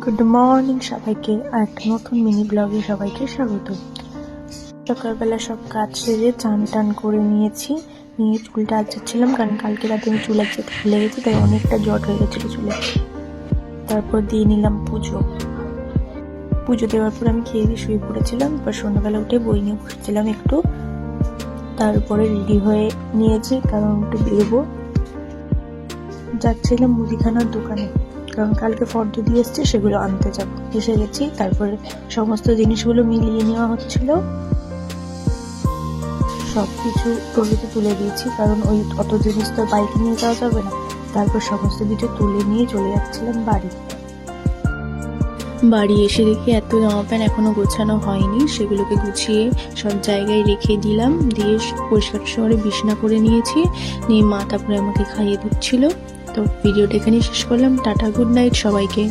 Good morning সবাইকে, আর একটা নতুন মিনি ব্লগে সবাইকে স্বাগত। সকালবেলা সব কাজ সেরে চান টান করে নিয়ে চুলটা আঁচড়াচ্ছিলাম, কারণ কালকে রাতে আমি চুল আঁচড়াতে ভুলে গেছি, তাই অনেকটা জট হয়ে গেছিলো চুলে। তারপর দিয়ে নিলাম পুজো দেওয়ার পর আমি খেয়ে দিয়ে শুয়ে পড়েছিলাম। এবার সন্ধ্যাবেলা উঠে বই নিয়ে বসেছিলাম একটু, তারপরে রেডি হয়ে নিয়েছি কারণ একটু বেরোবো। যাচ্ছিলাম মুদিখানার দোকানে, কারণ কালকে ফর্দ দিয়ে এসছে, সেগুলো আনতে যাব। এসে গেছি, তারপরে সমস্ত জিনিসগুলো মিলিয়ে নেওয়া হচ্ছিল, সবকিছু ট্রলিতে তুলে দিয়েছি, কারণ ওই অত জিনিস তো বাইকে নিয়ে যাওয়া যাবে না। তারপর সমস্ত কিছু তুলে নিয়ে চলে যাচ্ছিলাম বাড়ি এসে দেখি এত জামা প্যান্ট এখনো গোছানো হয়নি, সেগুলোকে গুছিয়ে সব জায়গায় রেখে দিলাম, দিয়ে পরিষ্কার করে বিছানা করে নিয়েছি। নিয়ে মা তারপরে আমাকে খাইয়ে দিচ্ছিল। তো ভিডিওটা এখানেই শেষ করলাম। টাটা, গুড নাইট সবাইকে।